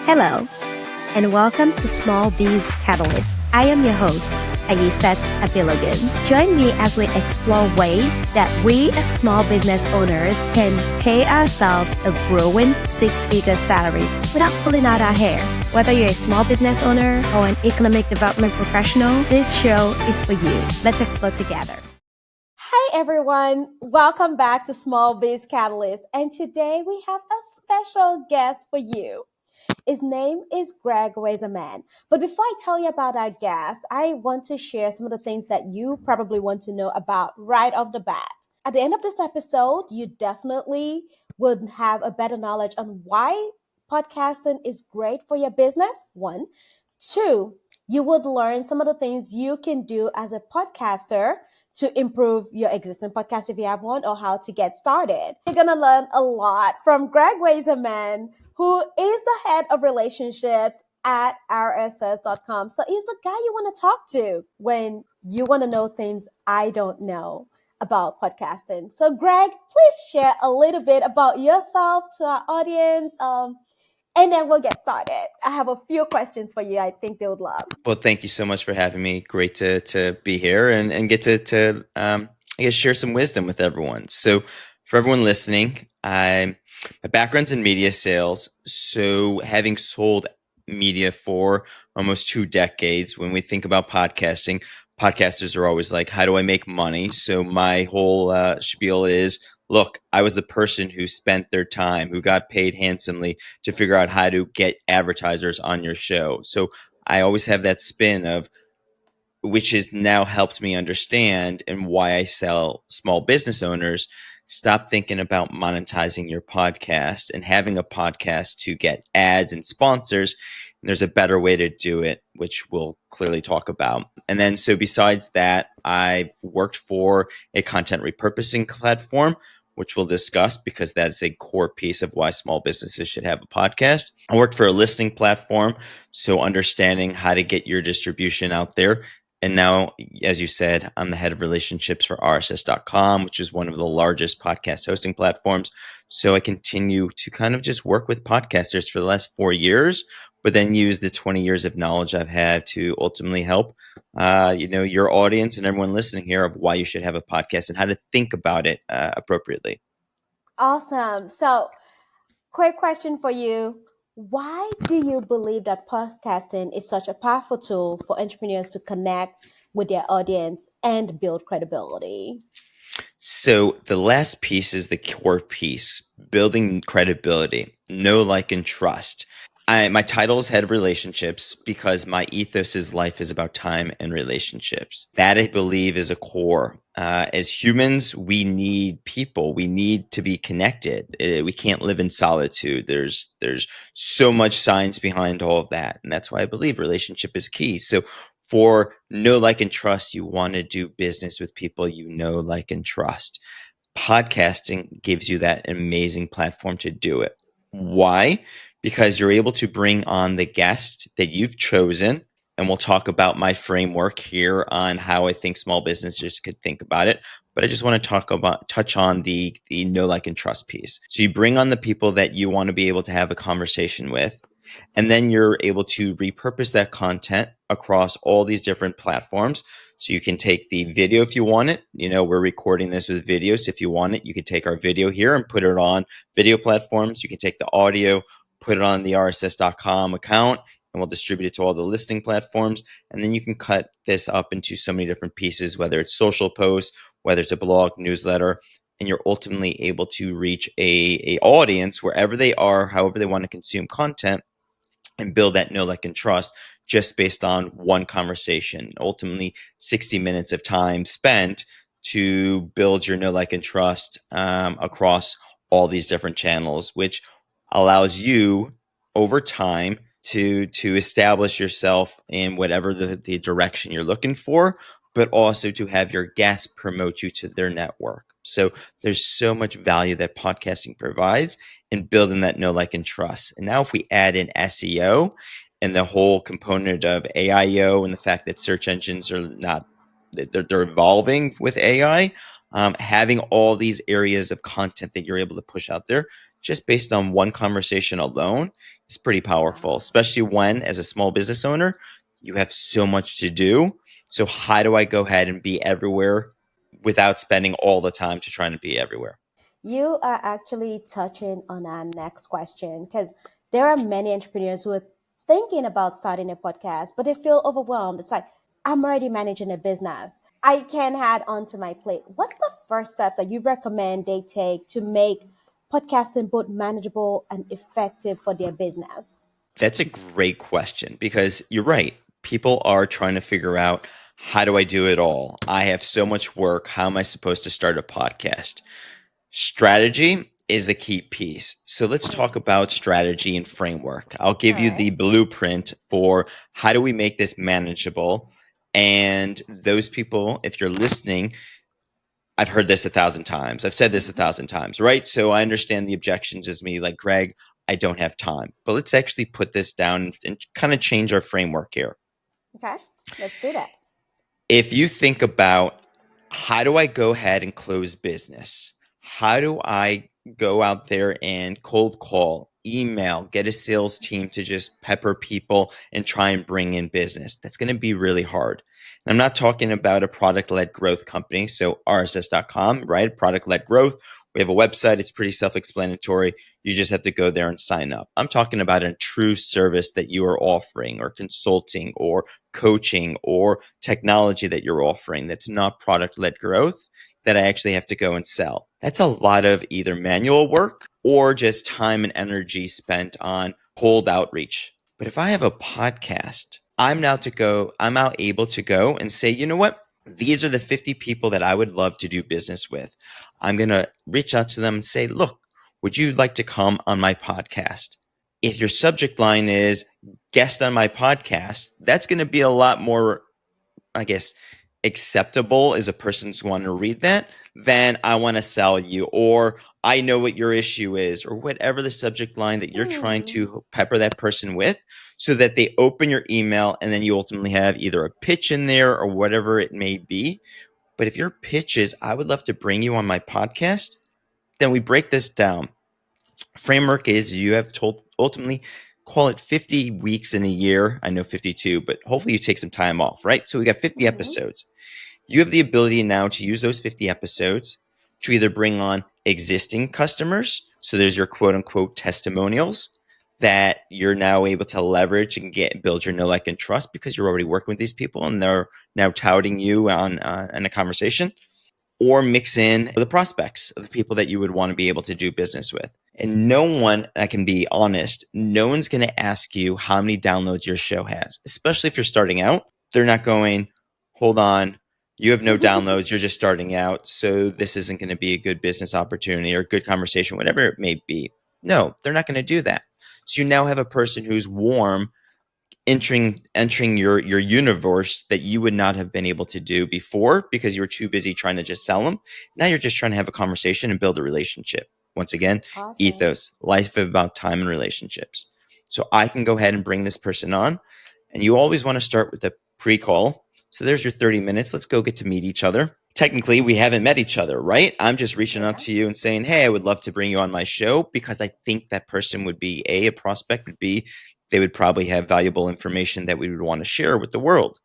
Hello, and welcome to Small Biz Catalyst. I am your host, Ayisat Abilogun. Join me as we explore ways that we as small business owners can pay ourselves a growing six-figure salary without pulling out our hair. Whether you're a small business owner or an economic development professional, this show is for you. Let's explore together. Hi everyone, welcome back to Small Biz Catalyst. And today we have a special guest for you. His name is Greg Wasserman. But before I tell you about our guest, I want to share some of the things that you probably want to know about right off the bat. At the end of this episode, you definitely would have a better knowledge on why podcasting is great for your business. One. Two, you would learn some of the things you can do as a podcaster to improve your existing podcast if you have one, or how to get started. You're going to learn a lot from Greg Wasserman, who is the head of relationships at rss.com. So he's the guy you want to talk to when you want to know things I don't know about podcasting. So Greg, please share a little bit about yourself to our audience, and then we'll get started. I have a few questions for you I think they would love. Well, thank you so much for having me. Great to be here and get to I guess share some wisdom with everyone. So for everyone listening, my background's in media sales. So having sold media for almost 2 decades, when we think about podcasting, podcasters are always like, how do I make money? So my whole spiel is, look, I was the person who spent their time, who got paid handsomely to figure out how to get advertisers on your show. So I always have that spin of, which has now helped me understand and why I sell small business owners. Stop thinking about monetizing your podcast and having a podcast to get ads and sponsors. And there's a better way to do it, which we'll clearly talk about. And then, so besides that, I've worked for a content repurposing platform, which we'll discuss because that is a core piece of why small businesses should have a podcast. I worked for a listing platform, so understanding how to get your distribution out there. And now, as you said, I'm the head of relationships for rss.com, which is one of the largest podcast hosting platforms. So I continue to kind of just work with podcasters for the last 4 years, but then use the 20 years of knowledge I've had to ultimately help, your audience and everyone listening here of why you should have a podcast and how to think about it appropriately. Awesome. So, quick question for you. Why do you believe that podcasting is such a powerful tool for entrepreneurs to connect with their audience and build credibility? So the last piece is the core piece, building credibility, know, like, and trust. My title is head of relationships because my ethos is life is about time and relationships. That, I believe, is a core. As humans, we need people. We need to be connected. We can't live in solitude. There's so much science behind all of that. And that's why I believe relationship is key. So for know, like, and trust, you want to do business with people you know, like, and trust. Podcasting gives you that amazing platform to do it. Why? Because you're able to bring on the guest that you've chosen. And we'll talk about my framework here on how I think small businesses could think about it. But I just want to touch on the know, like, and trust piece. So you bring on the people that you want to be able to have a conversation with. And then you're able to repurpose that content across all these different platforms. So you can take the video if you want it. We're recording this with video. So if you want it, you could take our video here and put it on video platforms. You can take the audio, put it on the rss.com account, and we'll distribute it to all the listing platforms. And then you can cut this up into so many different pieces, whether it's social posts, whether it's a blog, newsletter, and you're ultimately able to reach a audience wherever they are, however they want to consume content, and build that know, like, and trust just based on one conversation. Ultimately, 60 minutes of time spent to build your know, like, and trust across all these different channels, which allows you over time to establish yourself in whatever the direction you're looking for, but also to have your guests promote you to their network. So there's so much value that podcasting provides in building that know, like, and trust. And now if we add in SEO and the whole component of AIO and the fact that search engines are they're evolving with AI, having all these areas of content that you're able to push out there just based on one conversation alone is pretty powerful, especially when, as a small business owner, you have so much to do. So how do I go ahead and be everywhere without spending all the time to trying to be everywhere? You are actually touching on our next question because there are many entrepreneurs who are thinking about starting a podcast, but they feel overwhelmed. It's like, I'm already managing a business. I can add onto my plate. What's the first steps that you recommend they take to make podcasting both manageable and effective for their business? That's a great question because you're right. People are trying to figure out, how do I do it all? I have so much work. How am I supposed to start a podcast? Strategy is the key piece. So let's talk about strategy and framework. I'll give All you right. the blueprint for how do we make this manageable. And those people, if you're listening, I've heard this 1,000 times. I've said this 1,000 times, right? So I understand the objections as me like, Greg, I don't have time. But let's actually put this down and kind of change our framework here. Okay, let's do that. If you think about, how do I go ahead and close business? How do I go out there and cold call, email, get a sales team to just pepper people and try and bring in business? That's going to be really hard. And I'm not talking about a product-led growth company. So RSS.com, right? Product-led growth. We have a website. It's pretty self-explanatory. You just have to go there and sign up. I'm talking about a true service that you are offering, or consulting, or coaching, or technology that you're offering that's not product-led growth, that I actually have to go and sell. That's a lot of either manual work or just time and energy spent on cold outreach. But if I have a podcast, I'm now able to go and say, you know what? These are the 50 people that I would love to do business with. I'm going to reach out to them and say, look, would you like to come on my podcast? If your subject line is guest on my podcast, that's going to be a lot more, I guess, acceptable as a person's want to read that than I want to sell you, or I know what your issue is, or whatever the subject line that you're trying to pepper that person with, so that they open your email and then you ultimately have either a pitch in there or whatever it may be. But if your pitch is, I would love to bring you on my podcast, then we break this down. Framework is, you have told ultimately, call it 50 weeks in a year. I know 52, but hopefully you take some time off, right? So we got 50 episodes. You have the ability now to use those 50 episodes to either bring on existing customers. So there's your quote unquote testimonials that you're now able to leverage and build your know, like, and trust, because you're already working with these people and they're now touting you on in a conversation. Or mix in the prospects of the people that you would want to be able to do business with. And no one, I can be honest, no one's going to ask you how many downloads your show has, especially if you're starting out. They're not going, hold on, you have no downloads, you're just starting out, so this isn't going to be a good business opportunity or good conversation, whatever it may be. No, they're not going to do that. So you now have a person who's warm, entering your universe, that you would not have been able to do before because you were too busy trying to just sell them. Now you're just trying to have a conversation and build a relationship. Once again, Awesome. ethos, life about time and relationships. So I can go ahead and bring this person on, and you always want to start with a pre-call. So there's your 30 minutes. Let's go get to meet each other. Technically, we haven't met each other, right? I'm just reaching out to you and saying, hey, I would love to bring you on my show, because I think that person would be a prospect, would be, they would probably have valuable information that we would want to share with the world.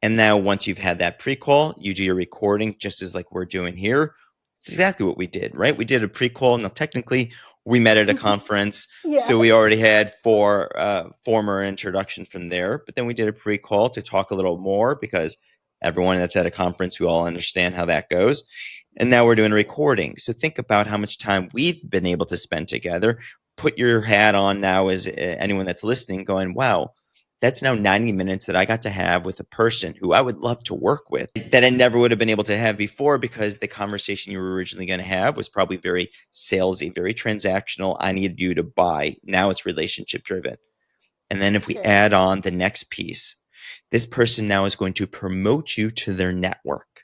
And now once you've had that pre-call, you do your recording, just as like we're doing here. It's exactly what we did, right? We did a pre-call. Now, technically, we met at a conference, so we already had former introduction from there. But then we did a pre-call to talk a little more, because everyone that's at a conference, we all understand how that goes. And now we're doing a recording. So think about how much time we've been able to spend together. Put your hat on now as anyone that's listening, going, wow, that's now 90 minutes that I got to have with a person who I would love to work with, that I never would have been able to have before, because the conversation you were originally going to have was probably very salesy, very transactional. I needed you to buy. Now it's relationship driven. And then if we add on the next piece, this person now is going to promote you to their network.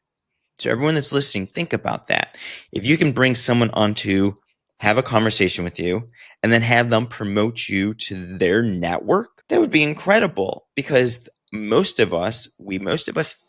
So everyone that's listening, think about that. If you can bring someone on to have a conversation with you and then have them promote you to their network, that would be incredible, because most of us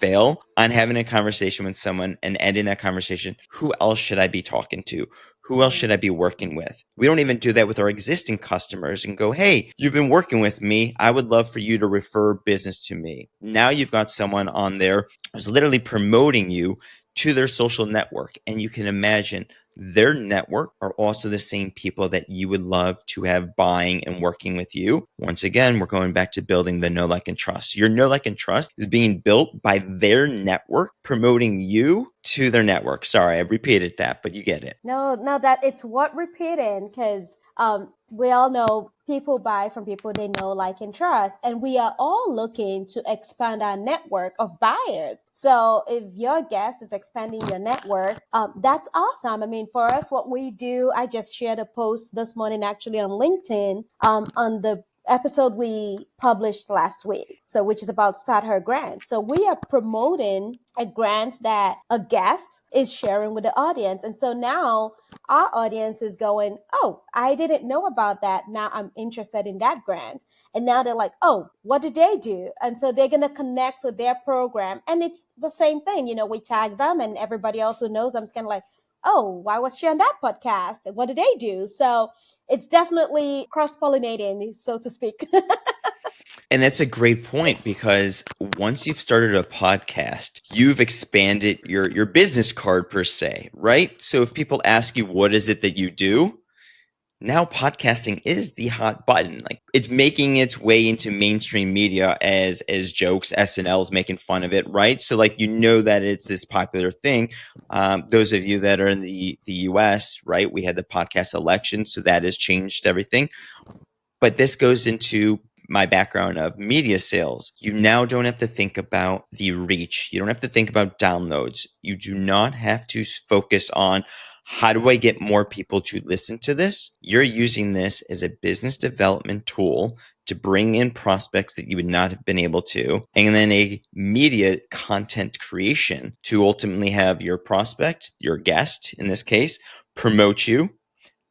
fail on having a conversation with someone and ending that conversation. Who else should I be talking to? Who else should I be working with? We don't even do that with our existing customers and go, hey, you've been working with me. I would love for you to refer business to me. Now you've got someone on there who's literally promoting you to their social network. And you can imagine their network are also the same people that you would love to have buying and working with you. Once again, we're going back to building the know, like, and trust. Your know, like, and trust is being built by their network, promoting you to their network. Sorry, I repeated that, but you get it. No, that it's what repeating, because we all know people buy from people they know, like, and trust, and we are all looking to expand our network of buyers. So if your guest is expanding your network, that's awesome. I mean, for us, what we do, I just shared a post this morning actually on LinkedIn on the episode we published last week, so which is about Start Her Grant. So we are promoting a grant that a guest is sharing with the audience, and so now our audience is going, oh, I didn't know about that, now I'm interested in that grant. And now they're like, oh, what did they do? And so they're going to connect with their program, and it's the same thing, we tag them, and everybody else who knows them is kind of like, oh, why was she on that podcast? What did they do? So it's definitely cross-pollinating, so to speak. And that's a great point, because once you've started a podcast, you've expanded your business card per se, right? So if people ask you, what is it that you do? Now podcasting is the hot button. Like, it's making its way into mainstream media as jokes. SNL is making fun of it, right? So like, that it's this popular thing. Those of you that are in the US, right? We had the podcast election, so that has changed everything. But this goes into my background of media sales. You now don't have to think about the reach. You don't have to think about downloads. You do not have to focus on, how do I get more people to listen to this? You're using this as a business development tool to bring in prospects that you would not have been able to, and then a media content creation to ultimately have your prospect, your guest in this case, promote you.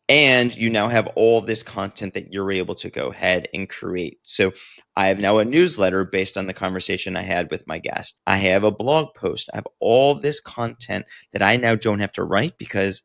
And you now have all this content that you're able to go ahead and create. So I have now a newsletter based on the conversation I had with my guest. I have a blog post. I have all this content that I now don't have to write, because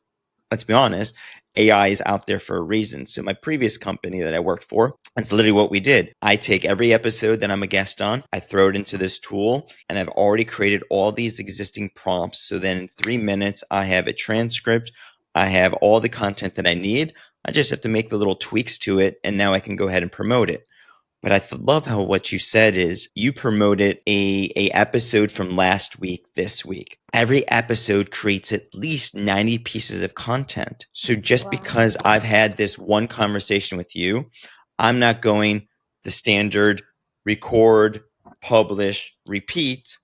let's be honest, AI is out there for a reason. So my previous company that I worked for, that's literally what we did. I take every episode that I'm a guest on, I throw it into this tool, and I've already created all these existing prompts. So then in 3 minutes, I have a transcript. I have all the content that I need. I just have to make the little tweaks to it, and now I can go ahead and promote it. But I love how what you said is you promoted a episode from last week this week. Every episode creates at least 90 pieces of content. So just because I've had this one conversation with you, I'm not going the standard record, publish, repeat.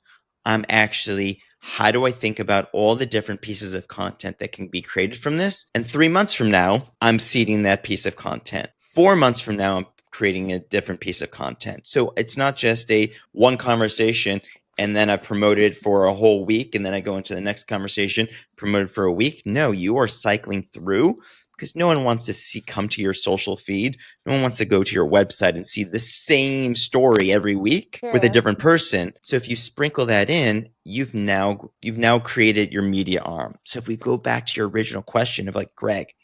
I'm actually, how do I think about all the different pieces of content that can be created from this? And 3 months from now, I'm seeding that piece of content. 4 months from now, I'm creating a different piece of content. So it's not just a one conversation and then I've promoted for a whole week and then I go into the next conversation, promoted for a week. No, you are cycling through, because no one wants to come to your social feed. No one wants to go to your website and see the same story every week with a different person. So if you sprinkle that in, you've now created your media arm. So if we go back to your original question of like, Greg,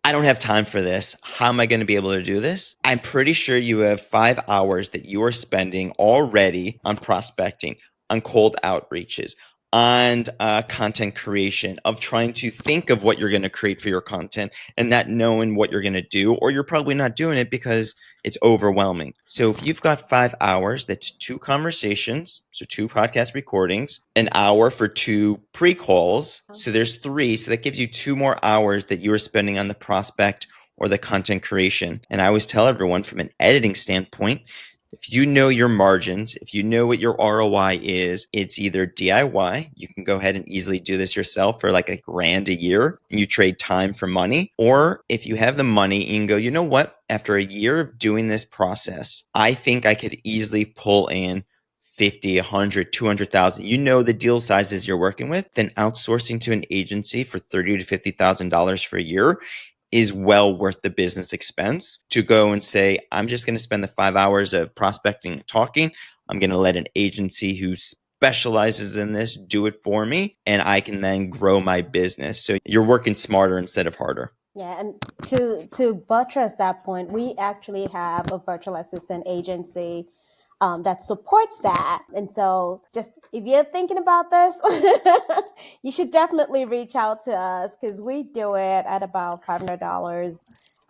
I don't have time for this. How am I going to be able to do this? I'm pretty sure you have 5 hours that you are spending already on prospecting, on cold outreaches, on content creation, of trying to think of what you're going to create for your content and not knowing what you're going to do, or you're probably not doing it because it's overwhelming. So if you've got 5 hours, that's 2 conversations, so 2 podcast recordings, an hour for 2 pre-calls. So there's 3. So that gives you 2 more hours that you are spending on the prospect or the content creation. And I always tell everyone, from an editing standpoint, if you know your margins, if you know what your ROI is, it's either DIY. You can go ahead and easily do this yourself for like $1,000 a year, and you trade time for money. Or if you have the money, you can go, you know what? After a year of doing this process, I think I could easily pull in 50, 100, 200,000. You know the deal sizes you're working with, then outsourcing to an agency for $30,000 to $50,000 for a year is well worth the business expense to go and say, I'm just going to spend the 5 hours of prospecting and talking. I'm going to let an agency who's specializes in this do it for me, and I can then grow my business. So you're working smarter instead of harder. Yeah, and to buttress that point, we actually have a virtual assistant agency that supports that. And so, just if you're thinking about this, you should definitely reach out to us because we do it at about $500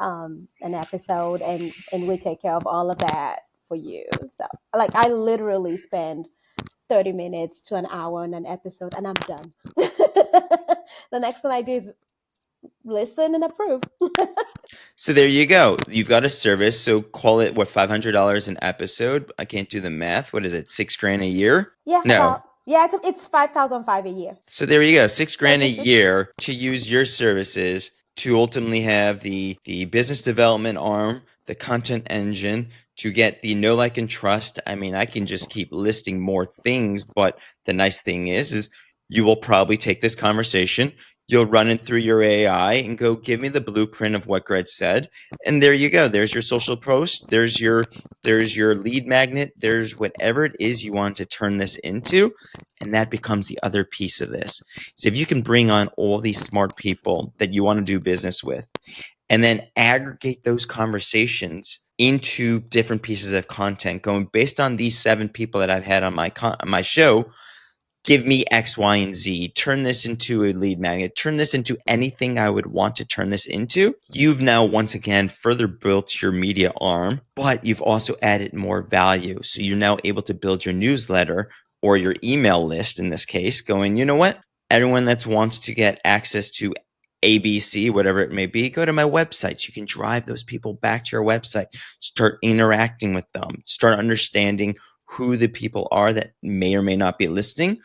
an episode, and we take care of all of that for you. So, like, I literally spend 30 minutes to an hour on an episode, and I'm done. The next thing I do is listen and approve. So there you go. You've got a service. So call it what, $500 an episode? I can't do the math. What is it? $6,000 a year? Yeah, No. it's 5,005 a year. So there you go. $6,000 a Yes, year to use your services to ultimately have the business development arm, the content engine, to get the know, like, and trust. I mean, I can just keep listing more things, but the nice thing is you will probably take this conversation, you'll run it through your AI and go, give me the blueprint of what Greg said. And there you go. There's your social post. There's your lead magnet. There's whatever it is you want to turn this into. And that becomes the other piece of this. So if you can bring on all these smart people that you want to do business with, and then aggregate those conversations into different pieces of content, going based on these 7 people that I've had on my show, give me X, Y, and Z, turn this into a lead magnet, turn this into anything I would want to turn this into. You've now once again further built your media arm, but you've also added more value. So you're now able to build your newsletter or your email list in this case, going, you know what? Everyone that wants to get access to ABC, whatever it may be, go to my website. You can drive those people back to your website, start interacting with them, start understanding who the people are that may or may not be listening,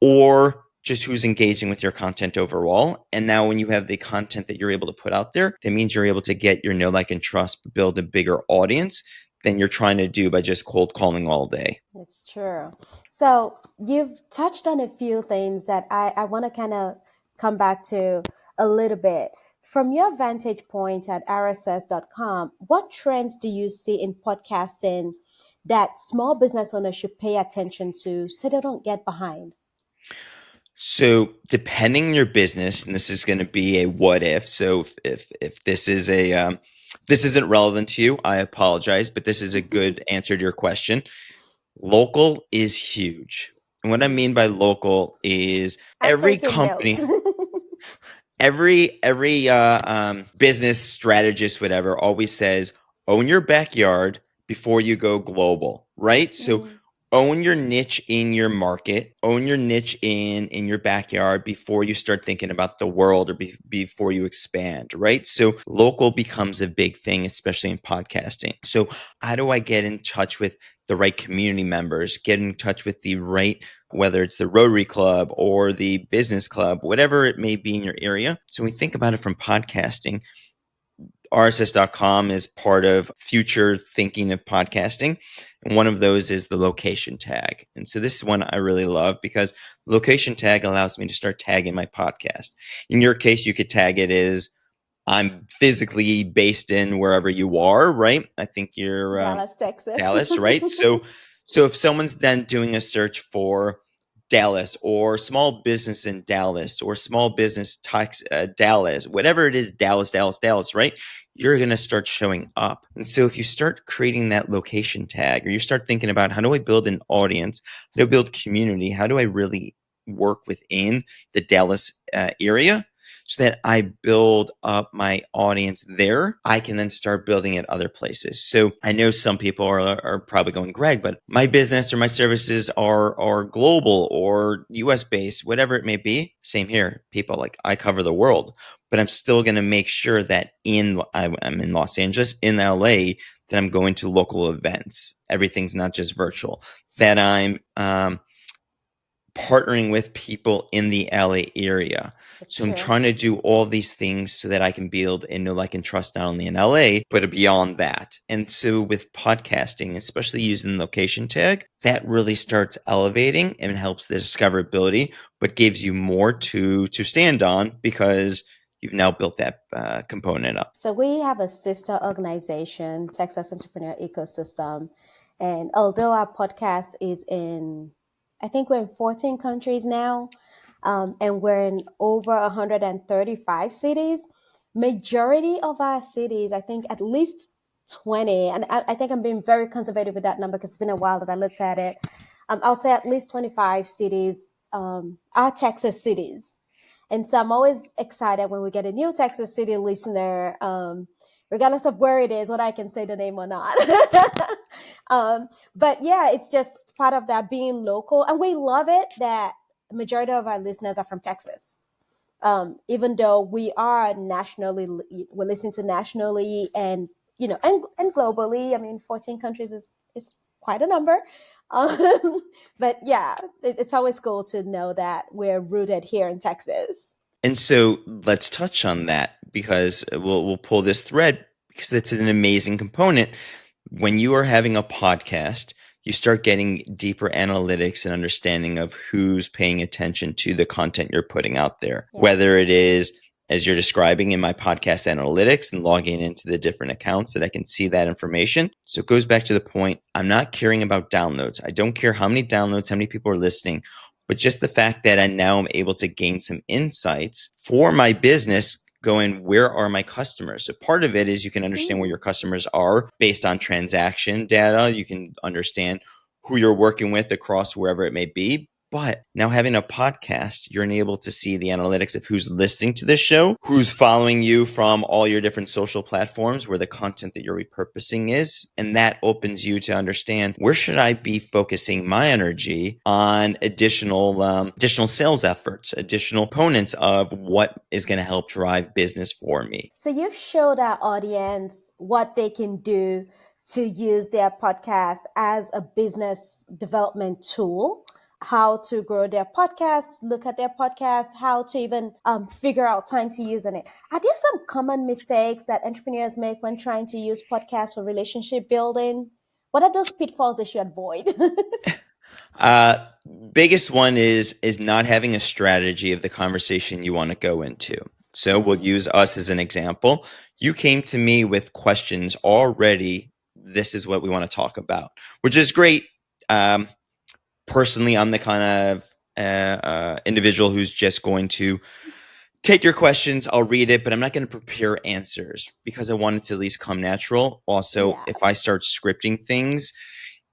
or just who's engaging with your content overall. And now when you have the content that you're able to put out there, that means you're able to get your know, like, and trust, build a bigger audience than you're trying to do by just cold calling all day. It's true. So you've touched on a few things that I want to kind of come back to a little bit. From your vantage point at rss.com, what trends do you see in podcasting that small business owners should pay attention to so they don't get behind? So depending on your business, and this is going to be a what if. So if this is this isn't relevant to you, I apologize, but this is a good answer to your question. Local is huge. And what I mean by local is every company, every business strategist, whatever, always says, own your backyard before you go global, right? So own your niche in your market, own your niche in your backyard before you start thinking about the world or before you expand, right? So local becomes a big thing, especially in podcasting. So how do I get in touch with the right community members, get in touch with the right, whether it's the Rotary Club or the business club, whatever it may be in your area. So when we think about it from podcasting, rss.com is part of future thinking of podcasting. And one of those is the location tag. And so this is one I really love because location tag allows me to start tagging my podcast. In your case, you could tag it as I'm physically based in wherever you are, right? I think you're Dallas, Texas. Dallas, right? So if someone's then doing a search for Dallas or small business in Dallas or small business Dallas, whatever it is, Dallas, right? You're going to start showing up. And so if you start creating that location tag, or you start thinking about how do I build an audience, how do I build community, how do I really work within the Dallas area, so that I build up my audience there, I can then start building at other places. So I know some people are probably going, Greg, but my business or my services are global or US based, whatever it may be. Same here. People, like, I cover the world, but I'm still going to make sure that I'm in Los Angeles, in LA, that I'm going to local events. Everything's not just virtual. That I'm partnering with people in the LA area. So I'm trying to do all these things so that I can build a know, like, and trust not only in LA, but beyond that. And so with podcasting, especially using the location tag, that really starts elevating and helps the discoverability, but gives you more to stand on because you've now built that component up. So we have a sister organization, Texas Entrepreneur Ecosystem. And although our podcast is in I think we're in 14 countries now, and we're in over 135 cities. Majority of our cities, I think at least 20, and I think I'm being very conservative with that number because it's been a while that I looked at it. I'll say at least 25 cities are Texas cities. And so I'm always excited when we get a new Texas City listener, regardless of where it is, whether I can say the name or not. But yeah, it's just part of that being local. And we love it that the majority of our listeners are from Texas. Even though we are nationally, we're listening to nationally and, and globally. I mean, 14 countries is quite a number. But yeah, it's always cool to know that we're rooted here in Texas. And so let's touch on that because we'll pull this thread because it's an amazing component. When you are having a podcast, you start getting deeper analytics and understanding of who's paying attention to the content you're putting out there, whether it is as you're describing in my podcast analytics and logging into the different accounts that I can see that information. So it goes back to the point, I'm not caring about downloads. I don't care how many downloads, how many people are listening, but just the fact that I now am able to gain some insights for my business going, where are my customers? So part of it is you can understand where your customers are based on transaction data. You can understand who you're working with across wherever it may be. But now having a podcast, you're able to see the analytics of who's listening to this show, who's following you from all your different social platforms where the content that you're repurposing is. And that opens you to understand, where should I be focusing my energy on additional sales efforts, additional components of what is going to help drive business for me. So you've showed our audience what they can do to use their podcast as a business development tool, how to grow their podcast, look at their podcast, how to even figure out time to use in it. Are there some common mistakes that entrepreneurs make when trying to use podcasts for relationship building? What are those pitfalls they should avoid? Biggest one is not having a strategy of the conversation you want to go into. So we'll use us as an example. You came to me with questions already. This is what we want to talk about, which is great. Personally, I'm the kind of individual who's just going to take your questions. I'll read it, but I'm not going to prepare answers because I want it to at least come natural. Also, if I start scripting things,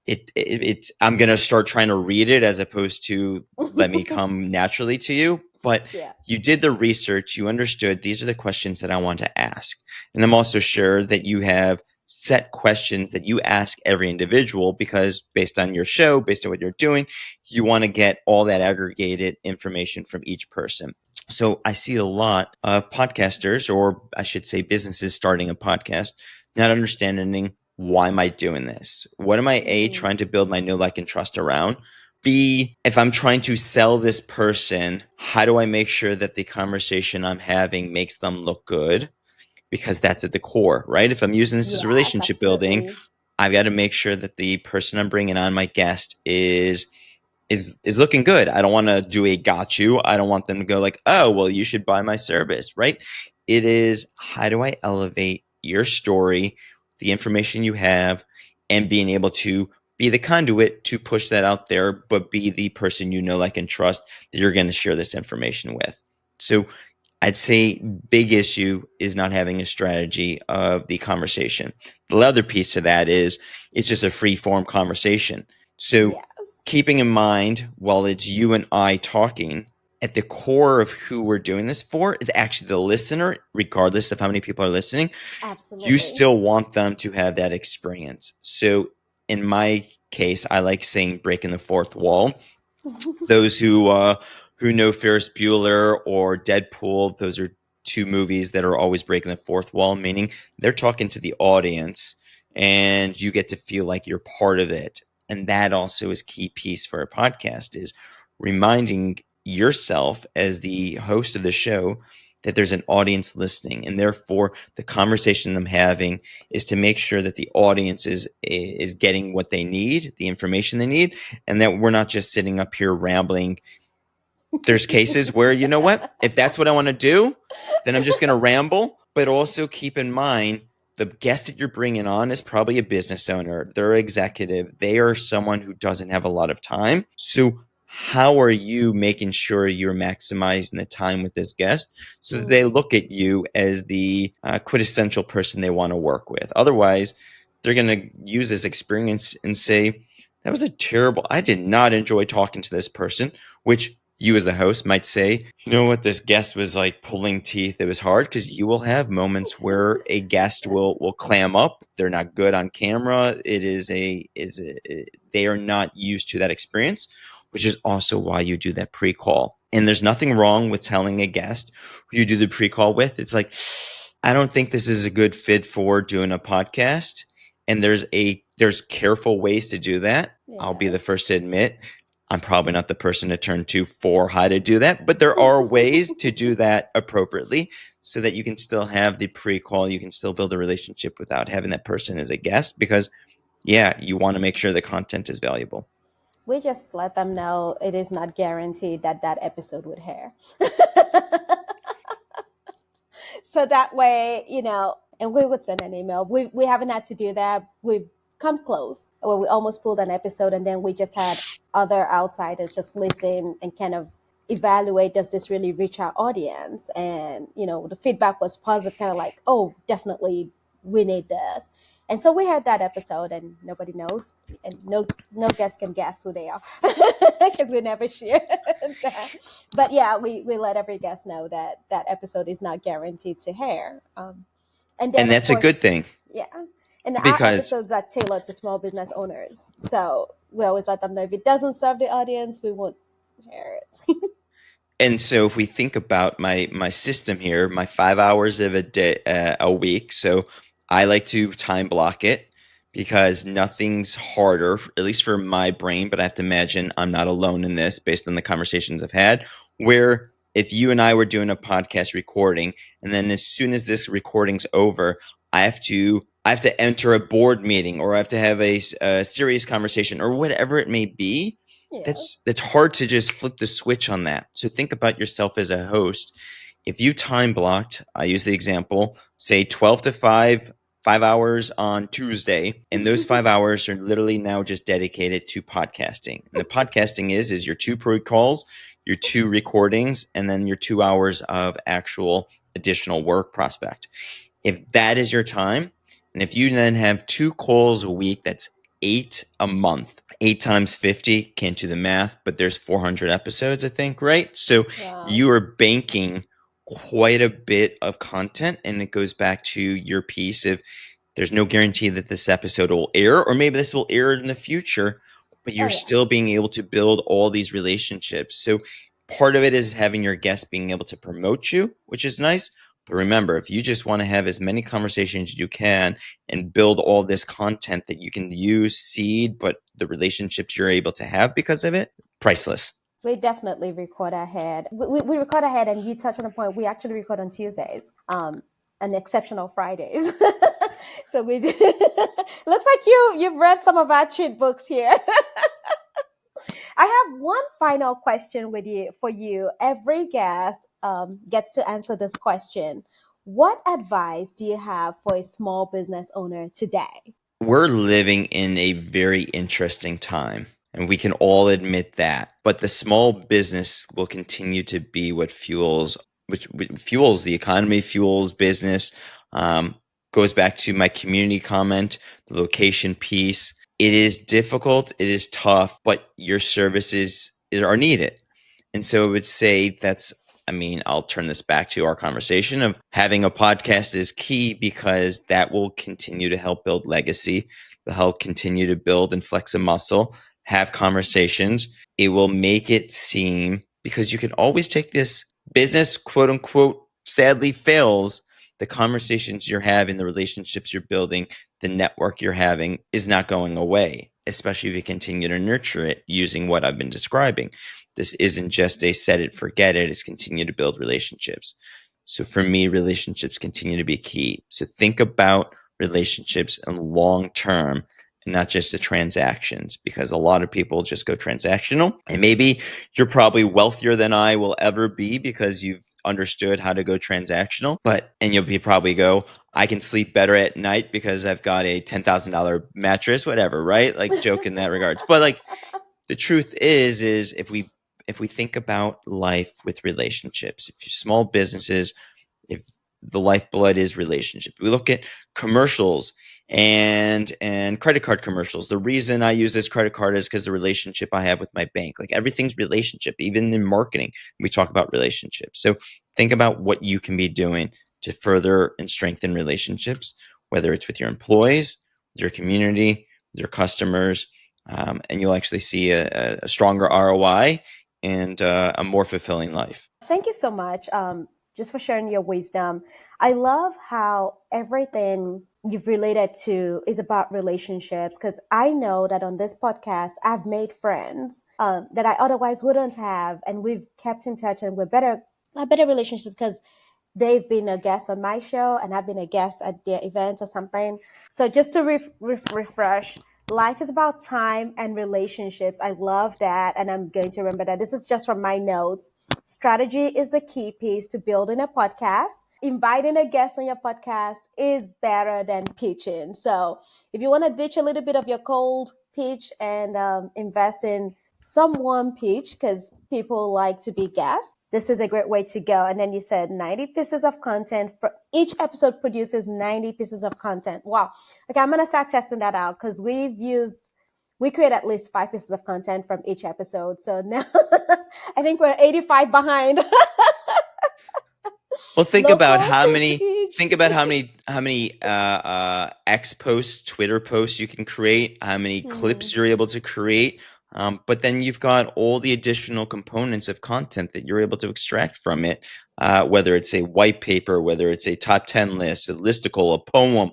I'm going to start trying to read it as opposed to let me come naturally to you. But you did the research, you understood these are the questions that I want to ask. And I'm also sure that you have set questions that you ask every individual because based on your show, based on what you're doing, you want to get all that aggregated information from each person. So I see a lot of podcasters, or I should say businesses starting a podcast, not understanding, why am I doing this? What am I, A, trying to build my know, like, and trust around? B, if I'm trying to sell this person, how do I make sure that the conversation I'm having makes them look good? Because that's at the core, right? If I'm using this as a relationship building, I've got to make sure that the person I'm bringing on, my guest, is looking good. I don't want to do a got you. I don't want them to go like, oh, well, you should buy my service, right? It is, how do I elevate your story, the information you have, and being able to be the conduit to push that out there, but be the person you know, like, and trust that you're going to share this information with. So I'd say big issue is not having a strategy of the conversation. The other piece of that is it's just a free form conversation. So keeping in mind, while it's you and I talking, at the core of who we're doing this for is actually the listener, regardless of how many people are listening. Absolutely. You still want them to have that experience. So in my case, I like saying breaking the fourth wall. Those who know Ferris Bueller or Deadpool, those are two movies that are always breaking the fourth wall, meaning they're talking to the audience and you get to feel like you're part of it. And that also is key piece for a podcast, is reminding yourself as the host of the show that there's an audience listening, and therefore the conversation I'm having is to make sure that the audience is getting what they need, the information they need, and that we're not just sitting up here rambling. There's cases where, you know what, if that's what I want to do, then I'm just going to ramble. But also keep in mind, the guest that you're bringing on is probably a business owner. They're executive. They are someone who doesn't have a lot of time. So how are you making sure you're maximizing the time with this guest so that they look at you as the quintessential person they want to work with? Otherwise, they're going to use this experience and say, that was I did not enjoy talking to this person, which you as the host might say, you know what, this guest was like pulling teeth. It was hard, because you will have moments where a guest will clam up. They're not good on camera. They are not used to that experience, which is also why you do that pre-call. And there's nothing wrong with telling a guest who you do the pre-call with, it's like, I don't think this is a good fit for doing a podcast. And there's careful ways to do that. Yeah. I'll be the first to admit, I'm probably not the person to turn to for how to do that, but there are ways to do that appropriately so that you can still have the pre-call. You can still build a relationship without having that person as a guest, because you want to make sure the content is valuable. We just let them know it is not guaranteed that episode would air. So that way, and we would send an email. We haven't had to do that. We've come close. Well, we almost pulled an episode, and then we just had other outsiders just listen and kind of evaluate, does this really reach our audience? And, the feedback was positive, kind of like, oh, definitely we need this. And so we had that episode, and nobody knows, and no guest can guess who they are because we never share that. But yeah, we let every guest know that episode is not guaranteed to air. And that's a good thing. Yeah. And our episodes are tailored to small business owners. So we always let them know if it doesn't serve the audience, we won't air it. And so if we think about my system here, my 5 hours of a week, so I like to time block it, because nothing's harder, at least for my brain, but I have to imagine I'm not alone in this based on the conversations I've had, where if you and I were doing a podcast recording, and then as soon as this recording's over, I have to enter a board meeting, or I have to have a serious conversation, or whatever it may be. Yeah. That's hard to just flip the switch on that. So think about yourself as a host. If you time blocked, I use the example, say 12 to 5 hours on Tuesday, and those 5 hours are literally now just dedicated to podcasting. And the podcasting is your 2 pre-calls, your 2 recordings, and then your 2 hours of actual additional work prospect. If that is your time, and if you then have 2 calls a week, that's 8 a month. 8 times 50, can't do the math, but there's 400 episodes, I think, right? So you are banking quite a bit of content, and it goes back to your piece of, there's no guarantee that this episode will air, or maybe this will air in the future, but you're still being able to build all these relationships. So part of it is having your guests being able to promote you, which is nice. But remember, if you just want to have as many conversations as you can and build all this content that you can use, seed, but the relationships you're able to have because of it, priceless. We definitely record ahead. We record ahead, and you touch on a point. We actually record on Tuesdays, and exceptional Fridays. So we do. Looks like you've read some of our cheat books here. I have one final question for you. Every guest gets to answer this question. What advice do you have for a small business owner today? We're living in a very interesting time, and we can all admit that. But the small business will continue to be what fuels the economy, fuels business. Goes back to my community comment, the location piece. It is difficult, it is tough, but your services are needed. And so I would say I'll turn this back to our conversation of having a podcast is key, because that will continue to help build legacy, to help continue to build and flex a muscle, have conversations. It will make it seem, because you can always take this business, quote unquote, sadly fails. The conversations you're having, the relationships you're building, the network you're having is not going away, especially if you continue to nurture it using what I've been describing. This isn't just a set it, forget it. It's continue to build relationships. So for me, relationships continue to be key. So think about relationships in long term and not just the transactions, because a lot of people just go transactional. And maybe you're probably wealthier than I will ever be because you've understood how to go transactional, and you'll probably go, I can sleep better at night because I've got a $10,000 mattress, whatever, right? Like, joke in that regards. But like, the truth is if we think about life with relationships, if you're small businesses, if the lifeblood is relationship, we look at commercials and credit card commercials. The reason I use this credit card is because the relationship I have with my bank. Like everything's relationship. Even in marketing, we talk about relationships. So think about what you can be doing to further and strengthen relationships, whether it's with your employees, your community, your customers, and you'll actually see a stronger ROI and a more fulfilling life. Thank you so much, just for sharing your wisdom. I love how everything you've related to is about relationships, because I know that on this podcast, I've made friends that I otherwise wouldn't have, and we've kept in touch, and a better relationship because they've been a guest on my show and I've been a guest at their event or something. So just to refresh, life is about time and relationships. I love that. And I'm going to remember that. This is just from my notes. Strategy is the key piece to building a podcast. Inviting a guest on your podcast is better than pitching. So if you want to ditch a little bit of your cold pitch and invest in some warm pitch, because people like to be guests, this is a great way to go. And then you said 90 pieces of content. For each episode produces 90 pieces of content. Wow. Okay, I'm going to start testing that out, because we create at least 5 pieces of content from each episode. So now I think we're 85 behind. Well, think about how many X posts, Twitter posts you can create, how many clips you're able to create. But then you've got all the additional components of content that you're able to extract from it, whether it's a white paper, whether it's a top 10 list, a listicle, a poem.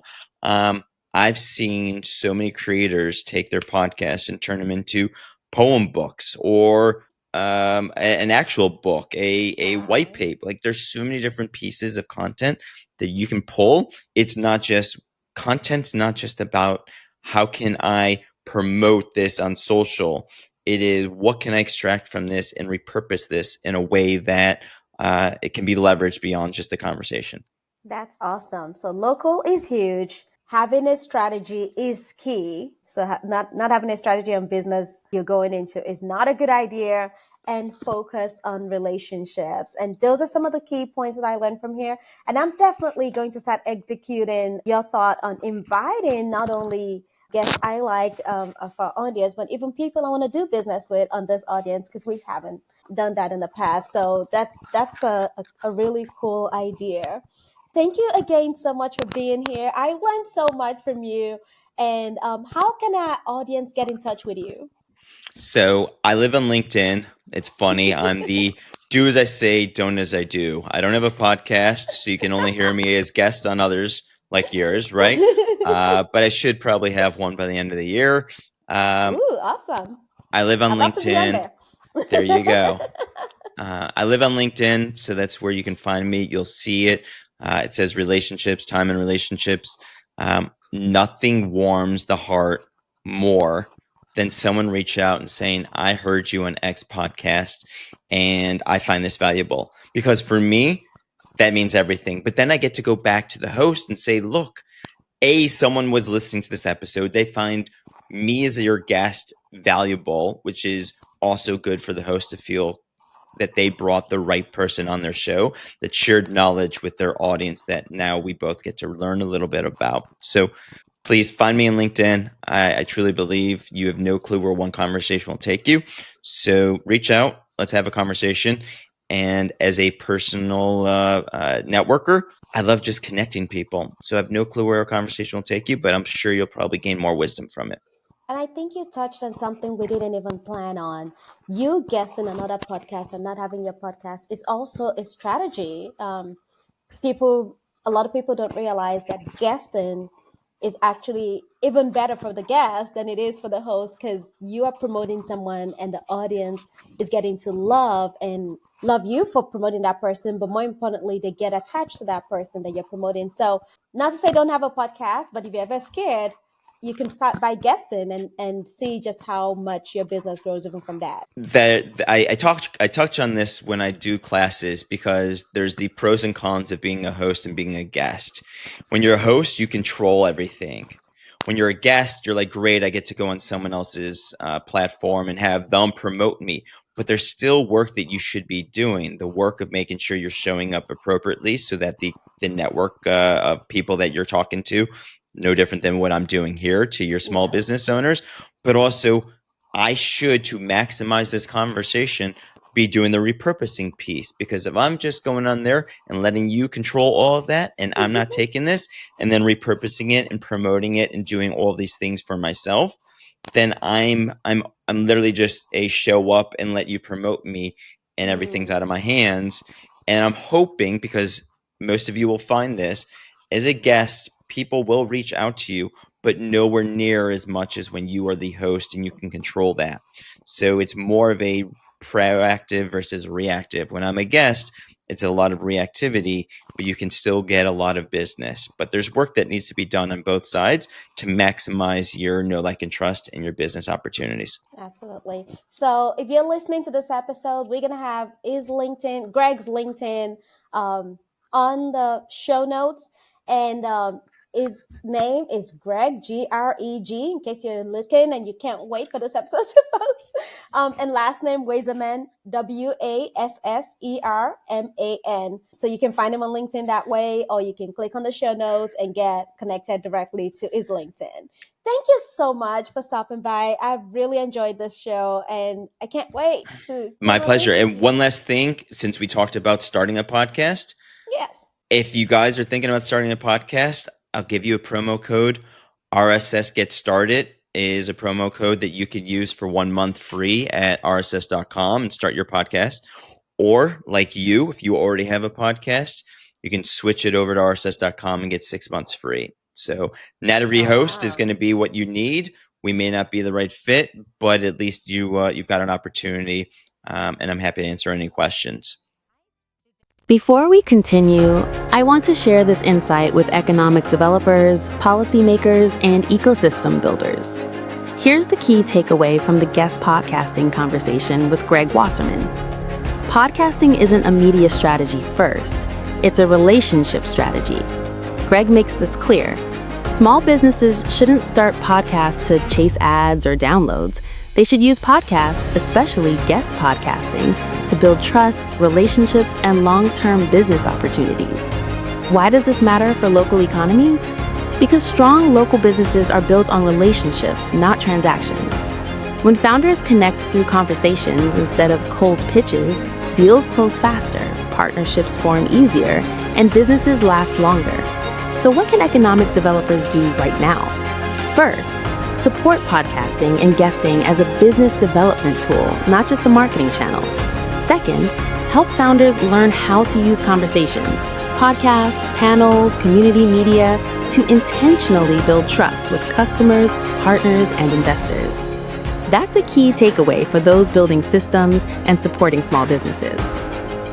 I've seen so many creators take their podcasts and turn them into poem books or an actual book, a white paper. Like there's so many different pieces of content that you can pull. Content's not just about how can I promote this on social. It is what can I extract from this and repurpose this in a way that it can be leveraged beyond just the conversation. That's awesome. So local is huge. Having a strategy is key. So not having a strategy on business you're going into is not a good idea. And focus on relationships. And those are some of the key points that I learned from here. And I'm definitely going to start executing your thought on inviting not only guests I like of our audience, but even people I want to do business with on this audience, because we haven't done that in the past. So that's a really cool idea. Thank you again so much for being here. I learned so much from you. And how can our audience get in touch with you? So I live on LinkedIn. It's funny. I'm the do as I say, don't as I do. I don't have a podcast, so you can only hear me as guest on others like yours, right? But I should probably have one by the end of the year. Ooh, awesome. I live on LinkedIn. There you go. I live on LinkedIn, so that's where you can find me. You'll see it. It says relationships, time and relationships. Nothing warms the heart more than someone reach out and saying, I heard you on X podcast and I find this valuable. Because for me, that means everything. But then I get to go back to the host and say, look, someone was listening to this episode. They find me as your guest valuable, which is also good for the host to feel that they brought the right person on their show that shared knowledge with their audience that now we both get to learn a little bit about. So please find me on LinkedIn. I truly believe you have no clue where one conversation will take you. So reach out. Let's have a conversation. And as a personal networker, I love just connecting people. So I have no clue where a conversation will take you, but I'm sure you'll probably gain more wisdom from it. And I think you touched on something we didn't even plan on. You guessing another podcast and not having your podcast is also a strategy. A lot of people don't realize that guesting is actually even better for the guest than it is for the host, because you are promoting someone and the audience is getting to love you for promoting that person. But more importantly, they get attached to that person that you're promoting. So not to say don't have a podcast, but if you're ever scared, you can start by guesting and see just how much your business grows even from that. I touch on this when I do classes, because there's the pros and cons of being a host and being a guest. When you're a host, you control everything. when you're a guest, you're like, great, I get to go on someone else's platform and have them promote me. But there's still work that you should be doing, the work of making sure you're showing up appropriately so that the network of people that you're talking to, no different than what I'm doing here to your small business owners, but also I should, to maximize this conversation, be doing the repurposing piece, because if I'm just going on there and letting you control all of that and I'm not taking this and then repurposing it and promoting it and doing all these things for myself, then I'm literally just a show up and let you promote me and everything's out of my hands. And I'm hoping, because most of you will find this, as a guest, people will reach out to you, but nowhere near as much as when you are the host and you can control that. So it's more of a proactive versus reactive. When I'm a guest, it's a lot of reactivity, but you can still get a lot of business. But there's work that needs to be done on both sides to maximize your know, like, and trust and your business opportunities. Absolutely. So if you're listening to this episode, we're going to have Greg's LinkedIn on the show notes. And his name is Greg, Greg, in case you're looking and you can't wait for this episode to post. And last name, Wasserman, Wasserman. So you can find him on LinkedIn that way, or you can click on the show notes and get connected directly to his LinkedIn. Thank you so much for stopping by. I've really enjoyed this show and I can't wait to. My pleasure. And one last thing, since we talked about starting a podcast. Yes. If you guys are thinking about starting a podcast, I'll give you a promo code. RSS Get Started is a promo code that you could use for 1 month free at rss.com and start your podcast. Or like you, if you already have a podcast, you can switch it over to rss.com and get 6 months free. So not every host is going to be what you need. We may not be the right fit, but at least you've got an opportunity, and I'm happy to answer any questions. Before we continue, I want to share this insight with economic developers, policymakers, and ecosystem builders. Here's the key takeaway from the guest podcasting conversation with Greg Wasserman. Podcasting isn't a media strategy first, it's a relationship strategy. Greg makes this clear. Small businesses shouldn't start podcasts to chase ads or downloads. They should use podcasts, especially guest podcasting, to build trust, relationships, and long-term business opportunities. Why does this matter for local economies? Because strong local businesses are built on relationships, not transactions. When founders connect through conversations instead of cold pitches, deals close faster, partnerships form easier, and businesses last longer. So what can economic developers do right now? First, support podcasting and guesting as a business development tool, not just a marketing channel. Second, help founders learn how to use conversations, podcasts, panels, community media to intentionally build trust with customers, partners, and investors. That's a key takeaway for those building systems and supporting small businesses.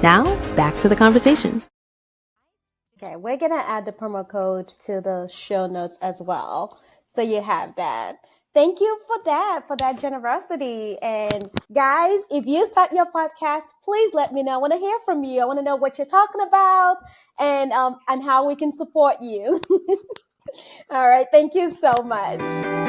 Now, back to the conversation. Okay, we're going to add the promo code to the show notes as well. So you have that. Thank you for that generosity. And guys, if you start your podcast, please let me know. I want to hear from you. I want to know what you're talking about and how we can support you. All right. Thank you so much.